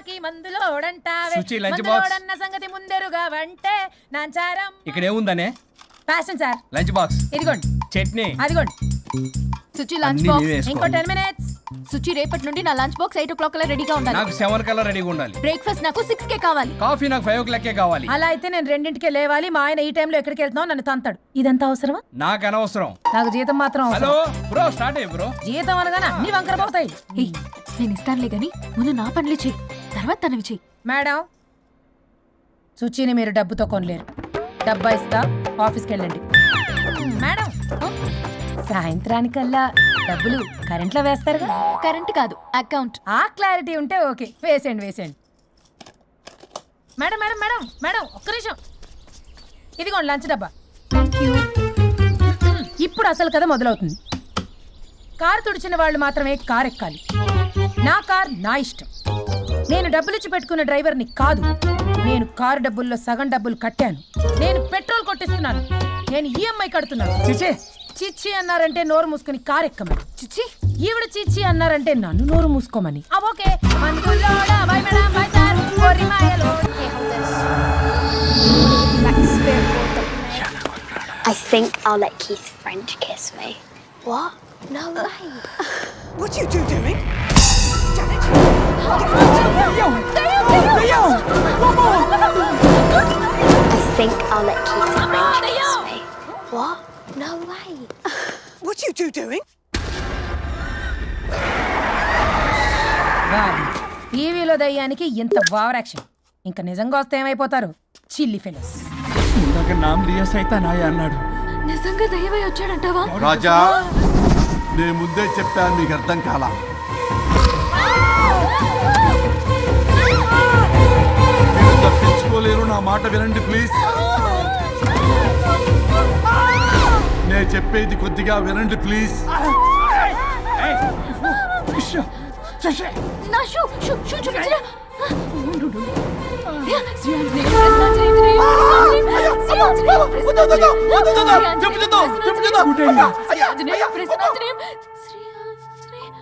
రోగాలకి మందులోడంటావే Suchi, lunch box. మందులోడన్న సంగతి ముందెరుగా వంటే నాంచారం. ఇక్కడ ఏముందనే? Passion sir. లంచ్ బాక్స్, ఇదిగోండి. చట్నీ. అదిగోండి. సుచి లంచ్ అన్నీ బాక్స్. నీవే వేసుకో. ఇంకో 10 minutes. సుచి రేపటి నుండి నా లంచ్ బాక్స్ 8 o'clock కల్లా రెడీగా ఉండాలి. నాకు 7 కల్లా రెడీగా ఉండాలి. బ్రేక్ఫాస్ట్ నాకు 6 కే కావాలి. కాఫీ నాకు 5 o'clock కావాలి. అలా అయితే నేను 2ంటికే లేవాలి. మా ఆయన ఈ టైంలో ఎక్కడికి వెళ్తున్నావు నన్ను తంతాడు. ఇదంతా అవసరమా? నాకు అనవసరం. నాకు జీతం మాత్రం హలో అవసరం. బ్రో, స్టార్ట్ అయ్యి బ్రో. జీతం అనగానే అన్ని వంకర పోతాయి. ఏయ్, నేను ఇస్తానులే గాని ముందు నా పనులు చెయ్యి, తర్వాత తనవి చెయ్యి. మేడం, సుచిని మీరు డబ్బుతో కొనలేరు. డబ్బా ఇస్తా, ఆఫీస్కి వెళ్ళండి. మేడం, సాయంత్రానికల్లా డబ్బులు కరెంట్లో వేస్తారుగా? కరెంట్ కాదు, అకౌంట్. ఆ క్లారిటీ ఉంటే ఓకే. వేసేయండి వేసేయండి. మేడం మేడం మేడం మేడం ఒక్క నిమిషం. ఇదిగోండి లంచ్ డబ్బా. Thank you. ఇప్పుడు అసలు కథ మొదలవుతుంది. కారు తుడిచిన వాళ్ళు మాత్రమే కారు ఎక్కాలి. నా కార్ నా ఇష్టం. నేను డబ్బులిచ్చి పెట్టుకున్న డ్రైవర్ని కాదు. నేను కారు డబ్బుల్లో సగం డబ్బులు కట్టాను. నేను పెట్రోల్ కొట్టిస్తున్నాను. నేను ఈఎంఐ కడుతున్నాను. చిచి, చిచ్చి అన్నారంటే నోరు మూసుకుని కారు ఎక్కమని. చిచ్చి, ఈవిడ చిచ్చి అన్నారంటే నన్ను నోరు మూసుకోమని. ఓకే. మందులోడా, బై మేడం, బై సార్, ఓరి మాయలో. I think I'll let Keith French kiss me. What? No way. What are you two doing? Janet! I think I'll let Keith French kiss me. What? No way. What are you two doing? టీవీలో దయ్యానికి ఇంత over action. ఇంకా నిజంగా వస్తే ఏమైపోతారు? చిల్లి fellows. ఇందాక నామ్ లియా సైతానాయ అన్నాడు. నిజంగా దయ్యమై వచ్చాడంటావా? రాజా, నేను ముందే చెప్పాను, నీకు అర్థం కాలా. మీరు తప్పించుకోలేరు, నా మాట వినండి ప్లీజ్. నేను చెప్పేది కొద్దిగా వినండి ప్లీజ్. నా షూ చూపించరా?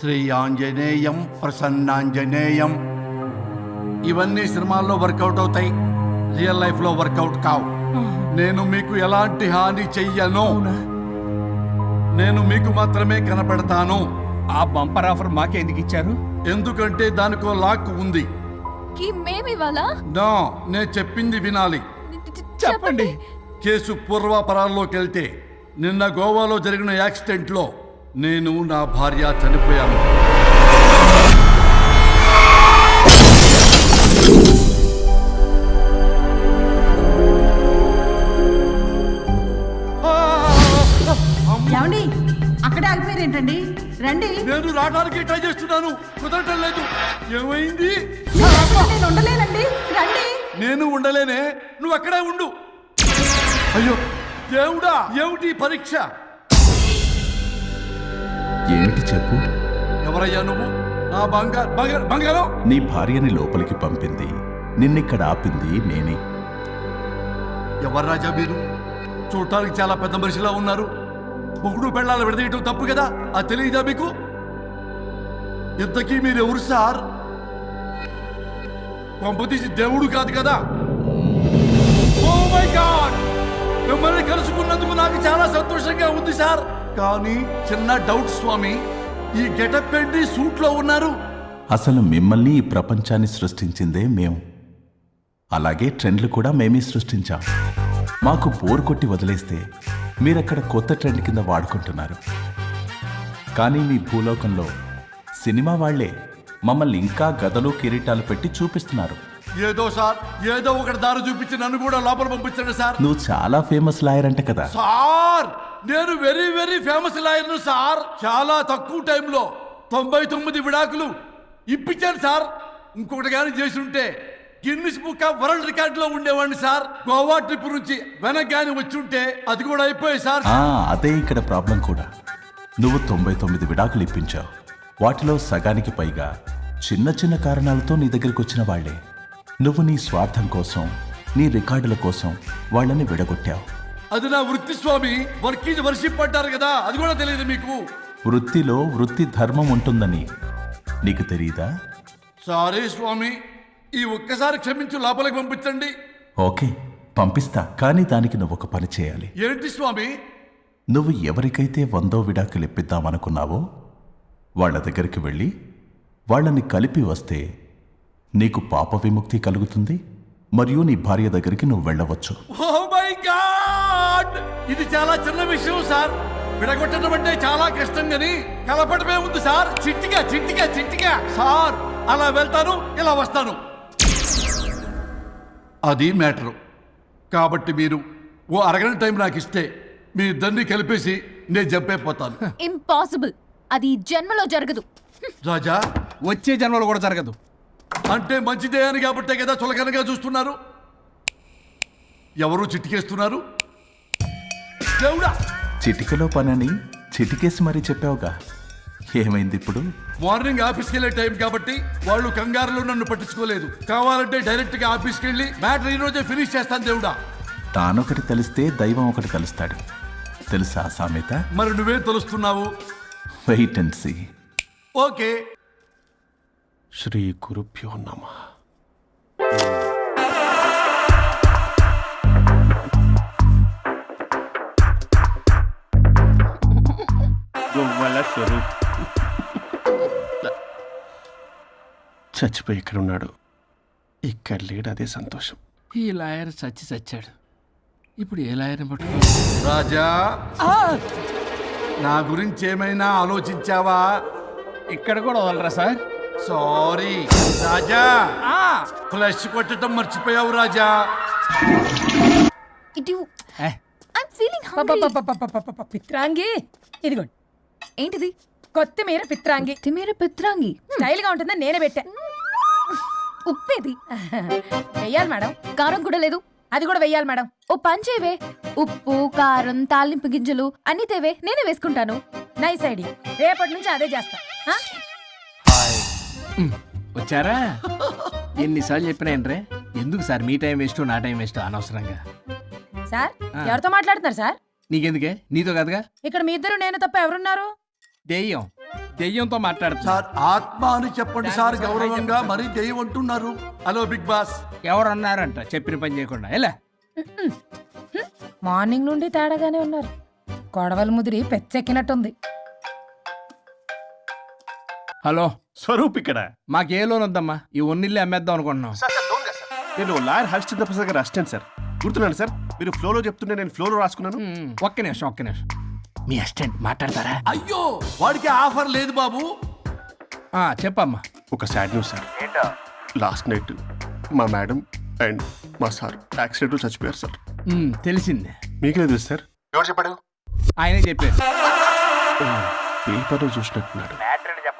శ్రీ ఆంజనేయం ప్రసన్నాంజనేయం. ఇవన్నీ సినిమాల్లో వర్కౌట్ అవుతాయి, రియల్ లైఫ్ లో వర్కౌట్ కావు. నేను మీకు ఎలాంటి హాని చెయ్యను. నేను మీకు మాత్రమే కనపడతాను. ఆ బంపర్ ఆఫర్ మాకే ఎందుకు ఇచ్చారు? ఎందుకంటే దానికో లాక్ ఉంది. మేమివాలా? నా నేను చెప్పింది వినాలి. చెప్పండి. కేసు పూర్వాపరాల్లోకి వెళ్తే నిన్న గోవాలో జరిగిన యాక్సిడెంట్లో నేను నా భార్య చనిపోయాను. ఏమండి, అక్కడే ఆగిపోయారు ఏంటండి? రండి. నేను రావడానికి ట్రై చేస్తున్నాను, కుదరటం లేదు. ఏమైంది? నేను ఉండలేనండి. రండి. నేను ఉండలేనే, నువ్వు అక్కడే ఉండు. అయ్యో దేవుడా, ఏమిటి పరీక్ష? ఏంటి చెప్పు. ఎవరయ్యా నువ్వు? నా బంగారం. నీ భార్యని లోపలికి పంపింది, నిన్నిక్కడ ఆపింది నేనే. ఎవరు రాజా మీరు? చూడటానికి చాలా పెద్ద మనిషిలా ఉన్నారు. మొగుడు పెళ్ళాలు విడదీయటం తప్పు కదా, అది తెలియదా మీకు? ఇంతకీ మీరెవరు సార్? పంపతీసి దేవుడు కాదు కదా? ఓ మై గాడ్, మిమ్మల్ని కలుసుకున్నందుకు నాకు చాలా సంతోషంగా ఉంది సార్. కానీ చిన్న డౌట్ స్వామి, ఈ గెటప్ పెట్టి సూట్ లో ఉన్నారు. అసలు మిమ్మల్ని ఈ ప్రపంచాన్ని సృష్టించిందే మేము. అలాగే ట్రెండ్లు కూడా మేమే సృష్టించాం. మాకు బోర్ కొట్టి వదిలేస్తే మీరక్కడ కొత్త ట్రెండ్ కింద వాడుకుంటున్నారు. కానీ మీ భూలోకంలో సినిమా వాళ్లే మమ్మల్ని ఇంకా గదలు కిరీటాలు పెట్టి చూపిస్తున్నారు. ఏదో సార్, ఏదో ఒకటి దారి చూపించి నన్ను కూడా లోపల పంపించండి సార్. నువ్వు చాలా ఫేమస్ లాయర్ అంట కదా? సార్, నేను వెరీ వెరీ ఫేమస్ లాయర్ను సార్. చాలా తక్కువ టైంలో 99 విడాకులు ఇప్పించాను సార్. ఇంకొకటి కానీ చేసి ఉంటే Guinness book of world record లో ఉండేవాడిని సార్. గోవా ట్రిప్ నుంచి వెనక్ గాని వచ్చి ఉంటే అది కూడా అయిపోయి సార్. అదే ఇక్కడ ప్రాబ్లం కూడా. నువ్వు 99 విడాకులు ఇప్పించావు. వాటిలో సగానికి పైగా చిన్న చిన్న కారణాలతో నీ దగ్గరికి వచ్చిన వాళ్లే. నువ్వు నీ స్వార్థం కోసం, నీ రికార్డుల కోసం వాళ్ళని విడగొట్టావు. అది నా వృత్తి స్వామి. వర్క్ ఈజ్ వర్షిప్ అంటారు కదా, అది కూడా తెలియదు మీకు? వృత్తిలో వృత్తి ధర్మం ఉంటుందని నీకు తెలియదా? సారీ స్వామి, ఈ ఒక్కసారి క్షమించు లోపలికి పంపించండి. ఓకే పంపిస్తా, కానీ దానికి నువ్వు ఒక పని చేయాలి. ఏంటి స్వామి? నువ్వు ఎవరికైతే 100వ విడాకులు ఇప్పిద్దామనుకున్నావో వాళ్ళ దగ్గరికి వెళ్ళి వాళ్ళని కలిపి వస్తే నీకు పాప విముక్తి కలుగుతుంది, మరియు నీ భార్య దగ్గరికి నువ్వు వెళ్ళవచ్చు. ఓ మై గాడ్, ఇది చాలా చిన్న విషయం సార్. విడగొట్టడం అంటే చాలా కష్టం గని కలపడమే ఉంది సార్. చిట్టిగా చిట్టిగా చిట్టిగా సార్. అలా వెళ్తాను, ఇలా వస్తాను, అది మ్యాటరు. కాబట్టి మీరు ఓ అరగంట టైం నాకు ఇస్తే మీ ఇద్దరిని కలిపేసి నేను చంపైపోతాను. ఇంపాసిబుల్, అది ఈ జన్మలో జరగదు. రాజా, వచ్చే జన్మలో కూడా జరగదు. అంటే మంచిదే అని కాబట్టే కదా చులకనగా చూస్తున్నారు. ఎవరు చిట్టికేస్తున్నారు? దేవుడా, చిటికలో పనని చిటికేసి మరీ చెప్పావుగా, ఏమైంది ఇప్పుడు? మార్నింగ్ ఆఫీస్కి వెళ్ళే టైం కాబట్టి వాళ్ళు కంగారులో నన్ను పట్టించుకోలేదు. కావాలంటే డైరెక్ట్ గా ఆఫీస్కి వెళ్ళి మ్యాటర్ ఈ రోజే ఫినిష్ చేస్తాను. దేవుడా, తానొకటి తెలిస్తే దైవం ఒకటి కలుస్తాడు, తెలుసా సామెత? మరి నువ్వే తెలుస్తున్నావు. Wait and see. ఓకే. శ్రీ గురుభ్యో నమః. గొవ్వల స్వరూప్ చచ్చిపోయి ఇక్కడ ఉన్నాడు, ఇక్కడ లేడు, అదే సంతోషం. ఈ లాయర్ చచ్చాడు. ఇప్పుడు ఏ లాయర్ని పట్టుకో? రాజా, నా గురించి ఏమైనా ఆలోచించావా? ఇక్కడ కూడా వదలరా సార్? సారీ రాజా, ఫ్లష్ కొట్టడం మర్చిపోయావు రాజా. ఇటు ఏ, ఐమ్ ఫీలింగ్ హంగ్రీ. పపపపపపపపప, పిత్రాంగి ఇదిగోండి. ఏంటిది? కొత్తిమీర పిత్రాంగి. తిమేర పిత్రాంగి. స్టైల్ గా ఉంటుందని నేనే పెట్టా. ఉప్పేది? వెయ్యాలి మేడం. కారం కూడా లేదు. అది కూడా వెయ్యాలి మేడం. ఓ పంచేవే, ఉప్పు కారం తాలింపు గింజలు అన్ని తేవే, నేనే వేసుకుంటాను. Nice idea. రేపటి నుంచి అదే చేస్తా. ఆ? వచ్చారా? ఎన్నిసార్లు చెప్పినా ఏంట్రే, ఎందుకు సార్ మీ టైం వేస్ట్ నా టైం వేస్ట్ అనవసరంగా? సార్, ఎవరితో మాట్లాడుతున్నారు సార్? నీకెందుకే, నీతో కదగా. ఇక్కడ మీ ఇద్దరు నేను తప్ప ఎవరున్నారు? దెయ్యంతో మాట్లాడుతున్నా. సార్, ఆత్మ అని చెప్పండి సార్, గౌరవంగా. మరీ దెయ్యం అంటున్నారు. Hello big boss. ఎవరు అన్నారంట చెప్పిన పని చేయకుండా? ఎలా? మార్నింగ్ నుండి తేడాగానే ఉన్నారు. గొడవల ముదిరి పెచ్చెక్కినట్టుంది. హలో, స్వరూప్ ఇక్కడ. మాకే లోన్ వద్దమ్మా, ఈ ఒన్నిల్లు అమ్మేద్దాం అనుకుంటున్నాం. నేను లాయర్ హరిశ్చంద్ర ప్రసాద్ గారు అసిస్టెంట్ సార్. గుర్తున్నాను సార్, మీరు ఫ్లోలో చెప్తుంటే నేను ఫ్లోలో రాసుకున్నాను. ఒక్క నిమిషం. మీ అసిస్టెంట్ మాట్లాడతారా? అయ్యో, వాడికి ఆఫర్ లేదు బాబు. చెప్పమ్మా. ఒక sad news sir. Last night మా మేడం అండ్ మా సార్ యాక్సిడెంట్ చచ్చిపోయారు సార్. తెలిసిందే. మీకే తెలుసు సార్. ఎవరు చెప్పాడు? ఆయనే చెప్పారు. పేపర్లో చూసినట్టున్నాడు.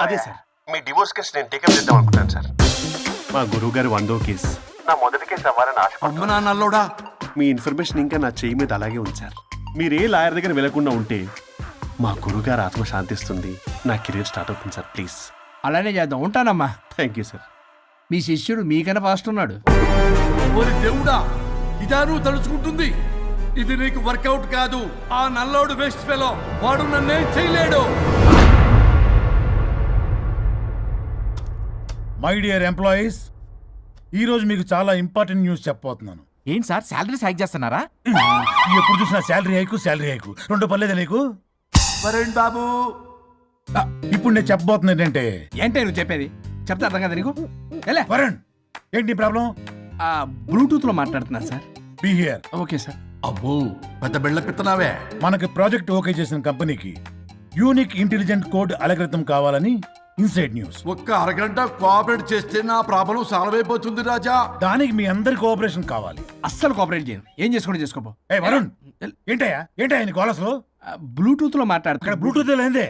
అదే సార్, మీ డివోర్స్ కేసు నేను టేకప్ చేద్దాం అనుకుంటాను సార్. మా గురువు గారి 100వ కేసు నా మొదటి కేసు అవ్వాలని ఆశ. అమ్మ నాన్నల్లోడా, మీ ఇన్ఫర్మేషన్ ఇంకా నా చెయ్యి మీద అలాగే ఉంది సార్. మీరే లాయర్ దగ్గర వెళ్లకుండా ఉంటే మా గురువుగారు ఆత్మ శాంతిస్తుంది, నా కెరీర్ స్టార్ట్ అవుతుంది సార్. ప్లీజ్ అలానే చేద్దాం. ఉంటానమ్మా. Thank you sir. మీ శిష్యుడు మీకన్నా ఫాస్ట్ ఉన్నాడు. ఓరి దేవుడా, ఇదా నువ్వు తలుచుకుంటుంది? ఇది నీకు వర్కౌట్ కాదు. ఆ నల్లోడు వేస్ట్ ఫెలో, వాడు నన్నేం చేయలేడు. మై డియర్ ఎంప్లాయీస్, ఈరోజు మీకు చాలా ఇంపార్టెంట్ న్యూస్ చెప్పబోతున్నాను. ఏంటి సార్, శాలరీస్ హైక్ చేస్తున్నారా? ఎప్పుడు చూసినా శాలరీ హైకు రెండు పర్లేదా నీకు? వరుణ్ బాబు, ఇప్పుడు నేను చెప్పబోతున్నా ఏంటంటే, ఏంటే నువ్వు చెప్పేది? చెప్తా అర్థం కదా నీకు? ఎలా? వరుణ్, ఏంటి ప్రాబ్లం? బ్లూటూత్ లో మాట్లాడుతున్నారు sir. Be here. Okay sir. అబ్బో, పెద్ద బిళ్ళ పిత్తనావే. మనకి ప్రాజెక్ట్ ఓకే చేసిన కంపెనీకి యూనిక్ ఇంటెలిజెంట్ కోడ్ అలకృతం కావాలని ఇన్సైడ్ న్యూస్. ఒక్క అరగంట కోఆపరేట్ చేస్తే నా ప్రాబ్లం సాల్వ్ అయిపోతుంది రాజా. దానికి మీ అందరి కోఆపరేషన్ కావాలి. అస్సలు కోఆపరేట్ చేయను. ఏం చేసుకోండి చేసుకోపో. ఏ వరుణ్, ఏంటయ్యా నీ గోలసలు? బ్లూటూత్ లో ఇక్కడ మాట్లాడుతున్నా. బ్లూటూత్ లేదే.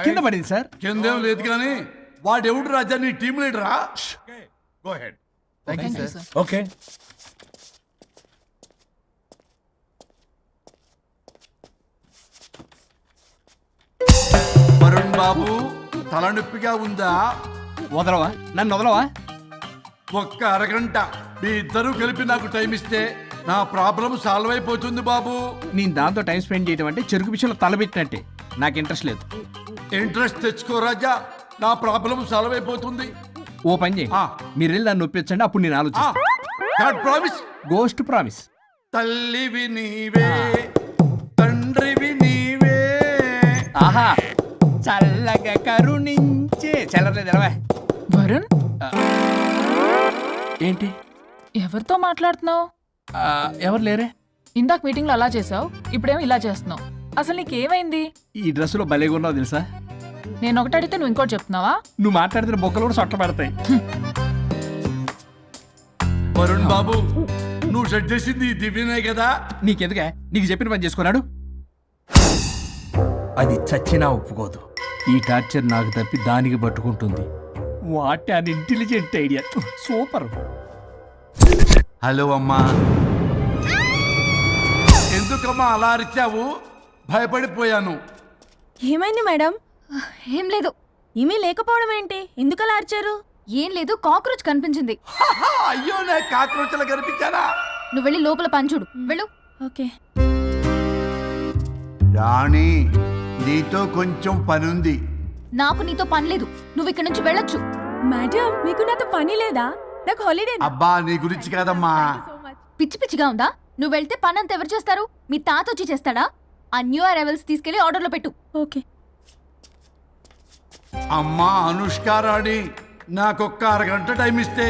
కింద పడింది సార్. కిందేం లేదు కానీ వాడెవడు రాజా, నీ టీం లీడరా? Go ahead. Sir. Okay. Varun బాబు, తలనొప్పిగా ఉందా? వదలవా? నన్ను వదలవా? ఒక్క అరగంట మీ ఇద్దరూ కలిపి నాకు టైం ఇస్తే నా ప్రాబ్లం సాల్వ్ అయిపోతుంది బాబు. నేను దాంతో టైం స్పెండ్ చేయడం అంటే చెరుకు విషయంలో తలబెట్టినట్టే. నాకు ఇంట్రెస్ట్ లేదు. ఇంట్రెస్ట్ తెచ్చుకో రాజా, నా ప్రాబ్లం సాల్వ్ అయిపోతుంది. ఓ పని చేయి, మీరు వెళ్ళి నన్ను ఒప్పించండి, అప్పుడు నేను ఆలోచిస్తాను. God promise. Ghost promise. తల్లివి నీవే, తండ్రివి నీవే. ఆహా, చల్లగా కరుణించే చల్లలేదు ఎలవా. వరుణ్, ఏంటి ఎవరితో మాట్లాడుతున్నావు? ఎవరు లేరే? ఇందాక మీటింగ్ లో అలా చేసావు, ఇప్పుడేమో ఇలా చేస్తున్నావు. అసలు నీకేమైంది? ఈ డ్రెస్సులో భలేగా ఉన్నావు తెలుసా? నేను ఒకటి అడిగితే నువ్వు ఇంకోటి చెప్తున్నావా? నువ్వు మాట్లాడితే బొక్కలు కూడా సొట్ట పడతాయి. వరుణ్ బాబు, నువ్వు సెట్ చేసింది ఈ దివ్యనే కదా? నీకెందుకే? నీకు చెప్పిన పని చేసుకున్నాడు. అది చచ్చినా ఒప్పుకోదు. ఈ టార్చర్ నాకు తప్పి దానికి పట్టుకుంటుంది. What an intelligent idea. Super. Hello అమ్మా. ఎందుకమ్మా అలా అరిచావు? భయపడిపోయాను. ఏమైంది మేడం? ఏం లేదు. ఏమీ లేకపోవడం ఏంటి? ఎందుకలా అరిచారు? ఏం లేదు, కాక్రోచ్ కనిపించింది. అయ్యో, నేను కాక్రోచ్లు కనిపించానా? నువ్వు వెళ్ళి లోపల పని చూడు. వెళ్ళు. ఓకే. రాణి, నీతో కొంచెం పనుంది. నాకు నీతో పని లేదు. నువ్వు ఇక్కడ నుంచి వెళ్ళొచ్చు. మేడం, మీకు నాతో పని లేదా? నాకు హాలిడే. అబ్బా, నీ గురించి కాదమ్మా. పిచ్చి పిచ్చిగా ఉందా? నువ్వు వెళ్తే పని అంతా ఎవరు చేస్తారు? మీ తాత వచ్చి చేస్తాడా? ఆ న్యూ అరైవల్స్ తీసుకెళ్లి ఆర్డర్లో పెట్టు. ఓకే. అమ్మా అనుష్క రాణి, నాకొక్క అరగంట టైం ఇస్తే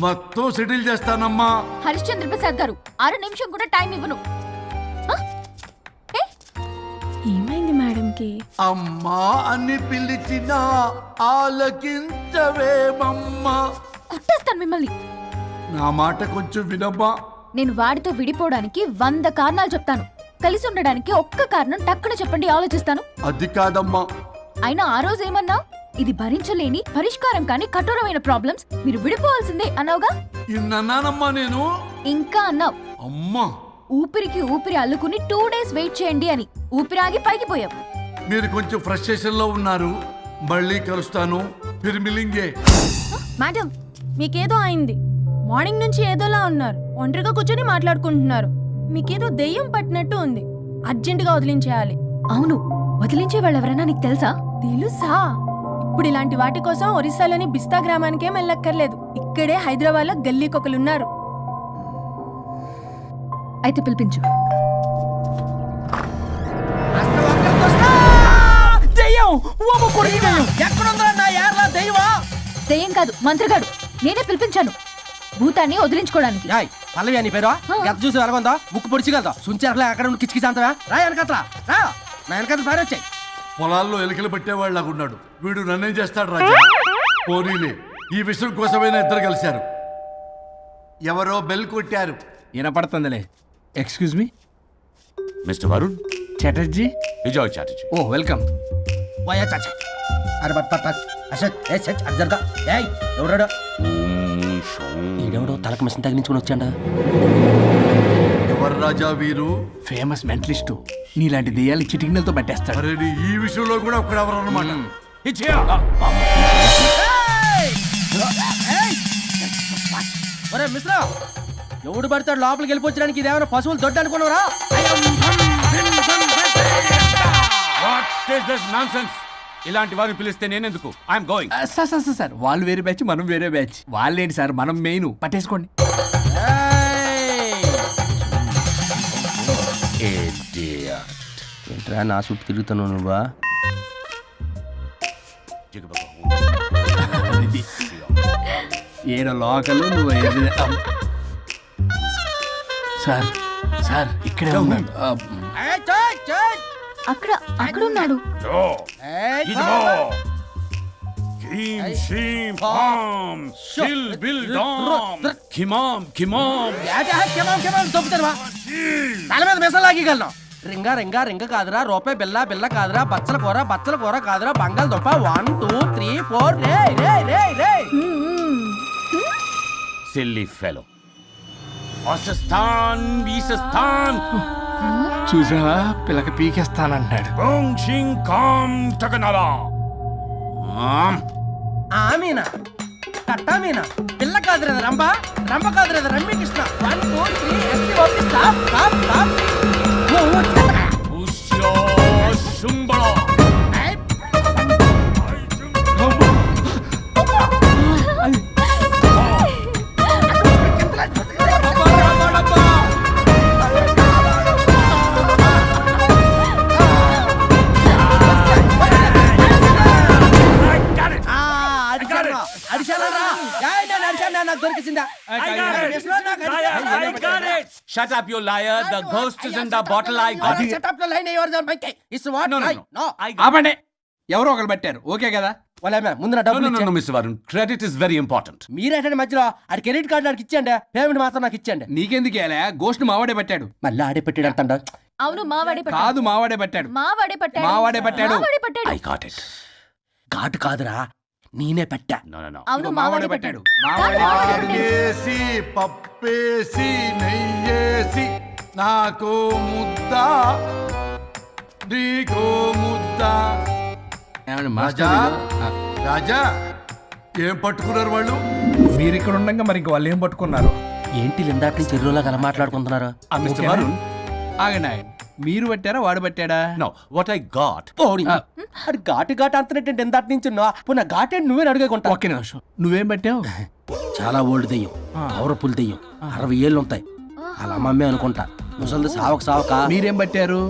మొత్తం సెటిల్ చేస్తానమ్మా. హరిశ్చంద్ర ప్రసాద్ గారు, 6 నిమిషం కూడా టైం ఇవ్వను. ఏమైంది మేడంకి? అమ్మా అని పిలిచినా ఆలకించవేమమ్మా. కుట్టేస్తాను మిమ్మల్ని. నా మాట కొంచెం వినమ్మా. నేను వాడితో విడిపోవడానికి 100 కారణాలు చెప్తాను. కలిసి ఉండడానికి ఒక్క కారణం టక్కున చెప్పండి, ఆలోచిస్తాను. అది కాదమ్మా. అయినా ఆ రోజు ఏమన్నా? ఇది భరించలేని పరిష్కారం కాని కఠోరమైన ప్రాబ్లమ్స్, మీరు విడిపోవాల్సిందే అన్నావుగా? ఇన్నానమ్మా నేను. ఇంకా అన్నావు. అమ్మా, ఊపిరికి ఊపిరి అల్లుకుని 2 days వెయిట్ చేయండి అని. ఊపిరాగి పైకి పోయావు. మీరు కొంచెం ఫ్రస్ట్రేషన్ లో ఉన్నారు. మళ్ళీ కలుస్తాను. ఫిర్మిలింగే. మేడం, మీకేదో అయింది. మార్నింగ్ నుంచి ఏదోలా ఉన్నారు. ఒంటరిగా కూర్చొని మాట్లాడుకుంటున్నారు. మీకేదో దెయ్యం పట్టినట్టు ఉంది. అర్జెంటుగా వదిలించేయాలి. అవును, వదిలించే వాళ్ళు ఎవరైనా నీకు తెలుసా? తెలుసా? ఇప్పుడు ఇలాంటి వాటి కోసం ఒరిస్సాలోని బిస్తా గ్రామానికేం వెళ్ళక్కర్లేదు. ఇక్కడే హైదరాబాద్ లో గల్లీకొకలున్నారు. అయితే పిలిపించు. దెయ్యం కాదు, మంత్రగాడు. నేనే పిలిపించాను భూతాన్ని వదిలించుకోవడానికి. పల్లవి అని పేరు చూసి వెలగొందా? ముక్కు పొడిచిగలదా? సుంచరలే అక్కడ కిచకిచ అంతవా? రా వెనకట్రా, రా. నా వెనకట్ల పారి వచ్చాయి. పొలాల్లో ఎలుకలు పట్టేవాళ్ళగా ఉన్నాడు వీడు. నన్నేం చేస్తాడు రాజా? పోనీలే, ఈ విషయం కోసమైనా ఇద్దరు కలిశారు. ఎవరో బెల్ కొట్టారు. వినపడుతుందిలే. Excuse me, mister Varun Chatterjee. Vijay Chatterjee. Oh, welcome. వయా చాచా. అరే బట్ బట్ బట్. అశోక్, ఏ సచ్ అర్జర్గా. ఏయ్, ఎవరాడు? ఈడెవడో తలకు మిషన్ తగిలించుకుని వచ్చాడా? ఎవరు రాజా వీరు? Famous mentalist. నీలాంటి దెయ్యాలు చిటికినలతో పట్టేస్తాడు. అరే, ఈ విషయంలో కూడా ఒకడెవరు అన్నమాట. ఒరే మిశ్రా, ఎవడు పడతాడు లోపలికి వెళ్ళిపోవడానికి? ఇదేమైనా పశువులు దొడ్డు అనుకున్నారా? ఇలాంటి వారిని పిలిస్తే నేనెందుకు? I'm going. సార్ వాళ్ళు వేరే బ్యాచ్, మనం వేరే బ్యాచ్. వాళ్ళేంటి సార్, మనం మెయిన్. పట్టేసుకోండి. ఏంట్రా నా చుట్టూ తిరుగుతాను నువ్వా? ఏడో లోకలు నువ్వు సార్. సార్ ఇక్కడే ఉన్నాడు. అక్కడ అక్కడ ఉన్నాడు. తల మీద మెసలాగలను. రింగా రింగా రింగ కాదురా, రూపాయి బిల్ల బిల్ల కాదురా, బచ్చల కూర కాదురా, బంగాళదుంప 1 2 3 4. రే రే రే రే. Silly fellow. అసస్థాన్ వీసస్థాన్. చూసావా, పిల్లకి పీకేస్తానంటాడు. ఆమీనా కట్టామీనా. పిల్ల కాదురా రంభ, రంభ కాదురా రమ్యకృష్ణ. 1 2 3 stop stop stop. నాకు దొరికిసిందా Shut up, you liar. The ghost is in the bottle. I got it. Setup లో లైన్ ఎవరు మైకే it's what No, no, no. No ఆపండి. ఎవరో ఒకరు పెట్టారు, ఓకే కదా? వాళ్ళ ముందు నా డబ్బులు ఇచ్చేయండి. Mister Varun credit is very important. మీరేంటంటే మధ్యలో ఆడి క్రెడిట్ కార్డు నాకు ఇచ్చేయండి, పేమెంట్ మాత్రం నాకు ఇచ్చేయండి. నీకెందుకు ఇయ్యాలా? గోస్ట్ మావాడే పెట్టాడు. మళ్ళీ ఆడే పెట్టాడు అంటండ. అవును మావాడే పట్టాడు. కాదు, మావాడే పెట్టాడు. మావాడే పట్టాడు. మావాడే పట్టాడు. మావాడే పట్టాడు. I got it. ఘాటు కాదురా, నేనే పెట్టా. No no no. అవును మావాడే మావాడే పెట్టాడు. పట్టాడు. మావాడే పెట్టాడు. ఆకేసి పప్పేసి నెయ్యేసి నాకు ముద్ద నీకో ముద్ద. ఏమండి రాజా మాస్టర్? రాజా ఏం పట్టుకున్నారు వాళ్ళు? మీరు ఇక్కడ ఉండగా మరి ఇంక వాళ్ళు ఏం పట్టుకున్నారు? ఏంటి ఇందాక నుంచి చెరువులా కల మాట్లాడుకుంటున్నారు? మిస్టర్ వరుణ్ ఆగండి, ఆగండి. మీరు పట్టారా వాడు పట్టాడా? No what I got. అది ఘాటు ఘాటు అంటున్నట్టు ఇందాక నుంచి నా ఘాటు ఏంటి నువ్వే అడుగుకుంటా. ఒక్క నిమిషం, నువ్వేం పట్టావు? చాలా ఓల్డ్ దెయ్యం, పవర్ఫుల్ దెయ్యం, 60 ఏళ్ళు ఉంటాయి. అలా అమ్మమ్మే అనుకుంటా. ముసలిది సావక మీరేం పట్టారు?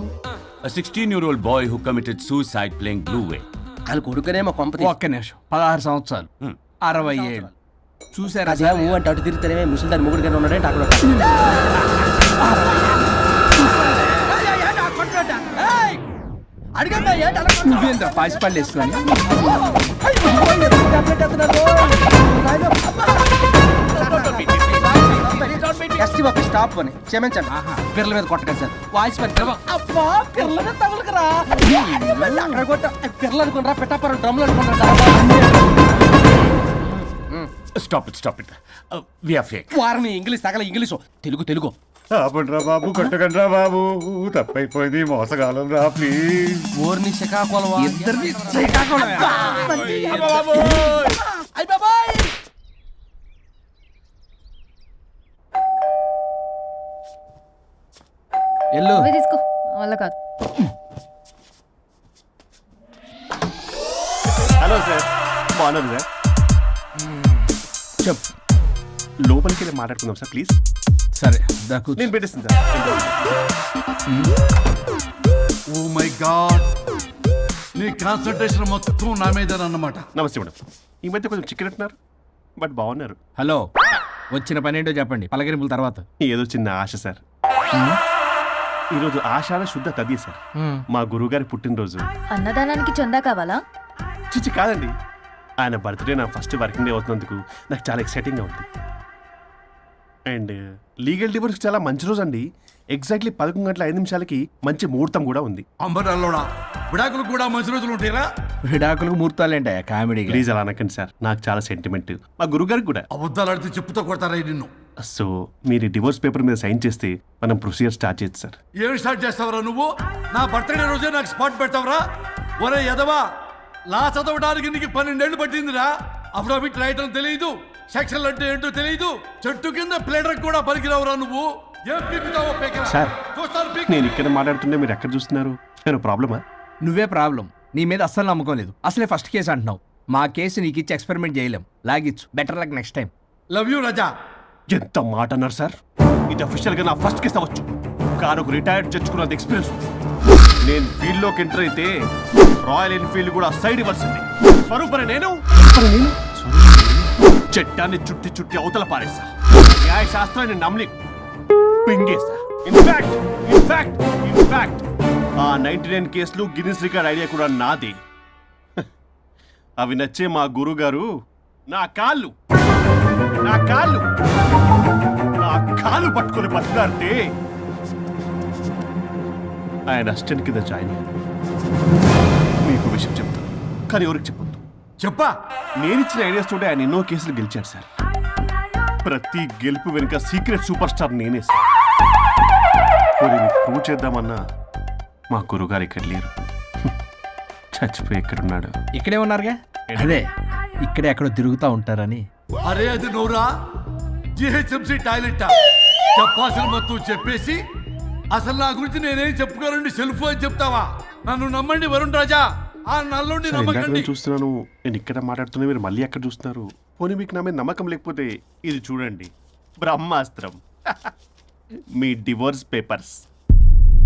A 16-year-old boy who committed suicide playing Blue Way. వాళ్ళ కొడుకునేమో కొంపతి. ఒక్క నిమిషం, 16 సంవత్సరాలు, 60 ఏళ్ళు చూసారా? అదే ఊ అంటే అటు తిరుగుతానే ముసలి దాని ముగ్గురు కింద ఉన్నాడంటే అక్కడ నువ్వేంద్ర పాసిపళ్ళు వేసుకొని స్టాప్ అని క్షమించండి. పిల్లల మీద కొట్టకండి సార్. వాయిస్ అబ్బా పిల్లల మీద తగులుకరా అక్కడ కొట్ట పిల్లలు అనుకున్నారా పెట్టాపరం డ్రమ్లు అనుకున్నారా? Stop it. We are fake. వారిని ఇంగ్లీష్ తగల ఇంగ్లీషు తెలుగు ఆపండ్రా బాబు, కొట్టకండ్రా బాబు, తప్పైపోయింది, మోసగాలం రా ప్లీజ్. ఊరిని శ్రీకాకుళం ఇద్దరిని శ్రీకాకుళం. ఎల్లు నువ్వే తీసుకో, వల్ల కాదు. హలో సార్, బాగున్నాను సార్. చెప్పు. లోపలికి వెళ్ళి మాట్లాడుకుందాం సార్ ప్లీజ్. సరే దాకు నేను పెట్టేస్తాను సార్. ఓ మై గాడ్, నీ కాన్సంట్రేషన్ మొత్తం నా మీద అన్నమాట. నమస్తే మేడం. ఈ మధ్య కొంచెం చికెన్ అంటున్నారు, బట్ బాగున్నారు. హలో, వచ్చిన పని ఏంటో చెప్పండి, పలకరింపుల తర్వాత. ఏదో చిన్న ఆశ సార్. ఈరోజు ఆషాఢ శుద్ధ తది సార్, మా గురువుగారి పుట్టినరోజు. అన్నదానానికి చందా కావాలా? చిచ్చి కాదండి, ఆయన బర్త్డే నా ఫస్ట్ వర్కింగ్ డే అవుతున్నందుకు నాకు చాలా ఎక్సైటింగ్గా ఉంది. అండ్ లీగల్ డివోర్స్కి చాలా మంచి రోజు అండి. ఎగ్జాక్ట్లీ 11:05 మంచి ముహూర్తం కూడా ఉంది. అంబరాల్లోడా విడాకులు కూడా మంచి రోజులు ఉంటాయిరా? విడాకులకు ముహూర్తాలేంటా కామెడీ? ప్లీజ్ అలా అనకండి సార్, నాకు చాలా సెంటిమెంట్, మా గురుగారికి కూడా. అబద్ధాలు ఆడితే చెప్పుతో కొడతారా నిన్ను? సో మీరు డివోర్స్ పేపర్ మీద సైన్ చేస్తే మనం ప్రొసీజర్ స్టార్ట్ చేయొచ్చు సార్. ఏం స్టార్ట్ చేస్తావరా నువ్వు? నా బర్త్డే రోజే నాకు స్పాట్ పెడతావరా? ఒరే ఎదవా, లా చదవడానికి నీకు 12 ఏళ్ళు పట్టిందిరా. అఫిడవిట్ రాయటం తెలియదు, సెక్షన్ అంటే ఏంటో తెలియదు, చెట్టు కింద ప్లేడర్ కూడా పనికిరావురా నువ్వు. ఏం పీకుతావో పీకరా. సార్, చూస్తాను పీకు. నేను ఇక్కడ మాట్లాడుతుంటే మీరు ఎక్కడ చూస్తున్నారు? నేను ప్రాబ్లమా? నువ్వే ప్రాబ్లం. నీ మీద అస్సలు నమ్మకం లేదు. అసలే ఫస్ట్ కేసు అంటున్నావు. మా కేసు నీకు ఇచ్చి ఎక్స్పెరిమెంట్ చేయలేం. లాగిచ్చు. Better luck next time. Love you Raja. ఎంత మాట అన్నారు సార్. ఇది అఫీషియల్గా నా ఫస్ట్ కేసు అవ్వచ్చు, కానీ ఒక రిటైర్డ్ జడ్జ్ కున్నది ఎక్స్పీరియన్స్. నేను ఫీల్డ్లోకి ఎంటర్ అయితే రాయల్ ఎన్ఫీల్డ్ కూడా సైడ్ ఇవ్వాల్సింది. స్వరూపనే నేను చట్టాన్ని చుట్టి అవతల పారేసా. న్యాయ శాస్త్రాన్ని నమ్మి పింగేసా. ఇన్ఫాక్ట్ ఆ 99 కేసులు గిన్నిస్ రికార్డ్ ఐడియా కూడా నాదే. అవి నచ్చే మా గురుగారు నా కాళ్ళు పట్టుకొని బతులాడితే ఆయన అసిస్టెంట్ కింద జాయిన్ అయ్యారు. మీకు విషయం చెప్తాను, కానీ ఎవరికి చెప్పొద్దు. చెప్పా. నేను ఇచ్చిన ఐడియాస్ తోటి ఆయన ఎన్నో కేసులు గెలిచాడు సార్. ప్రతి గెలుపు వెనుక సీక్రెట్ సూపర్ స్టార్ నేనే సార్. ప్రూవ్ చేద్దామన్నా మా గురుగారు ఇక్కడ లేరు, చచ్చిపోయి ఎక్కడున్నాడు. ఇక్కడే ఉన్నారుగా. అదే ఇక్కడే ఎక్కడో తిరుగుతూ ఉంటారని. అరే అది నోరా, జిహెచ్ఎంసీ టాయిలెట్ చెప్పాల్సిన మొత్తం చెప్పేసి అసలు నా గురించి నేనేం చెప్పుకోనండి సెల్ఫ్ అని చెప్తావా? నన్ను నమ్మండి వరుణ్ రాజా, ఆ నల్లుండి నమ్మకండి. చూస్తున్నాను, నేను ఇక్కడ మాట్లాడుతున్నా, మీరు మళ్ళీ అక్కడ చూస్తున్నారు. పోనీ మీకు నా మీద నమ్మకం లేకపోతే ఇది చూడండి, బ్రహ్మాస్త్రం. మీ డివోర్స్ పేపర్స్.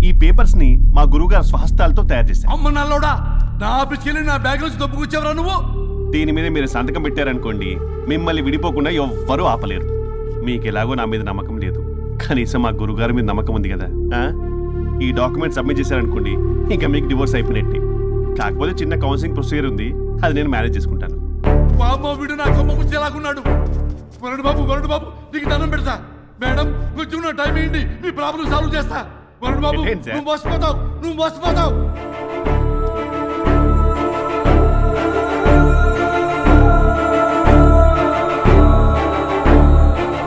ఈ పేపర్స్ ని మా గురువుగారు స్వహస్తాలతో తయారు చేశారు. అమ్మ నల్లోడా, నా ఆఫీస్కి వెళ్ళి నా బ్యాగ్ నుంచి దొప్పుకొచ్చావరా నువ్వు? దీని మీద మీరు సంతకం పెట్టారనుకోండి మిమ్మల్ని విడిపోకుండా ఎవ్వరూ ఆపలేరు. మీకు ఎలాగో నా మీద నమ్మకం లేదు, కనీసం మా గురుగారి మీద నమ్మకం ఉంది కదా. ఈ డాక్యుమెంట్ సబ్మిట్ చేశారనుకోండి ఇంకా మీకు డివోర్స్ అయిపోయినట్టే. కాకపోతే చిన్న కౌన్సిలింగ్ ప్రొసీజర్ ఉంది, అది నేను మేనేజ్ చేసుకుంటాను. బామ్మ వీడు నా కొమ్మ ముచ్చేలాగున్నాడు. వరుణ్ బాబు నీకు దండం పెడతా. మేడం కొంచెం నా టైం ఏంటి, మీ ప్రాబ్లం సాల్వ్ చేస్తా. వరుణ్ బాబు ఏంటి సార్? నువ్వు మోసపోతావు.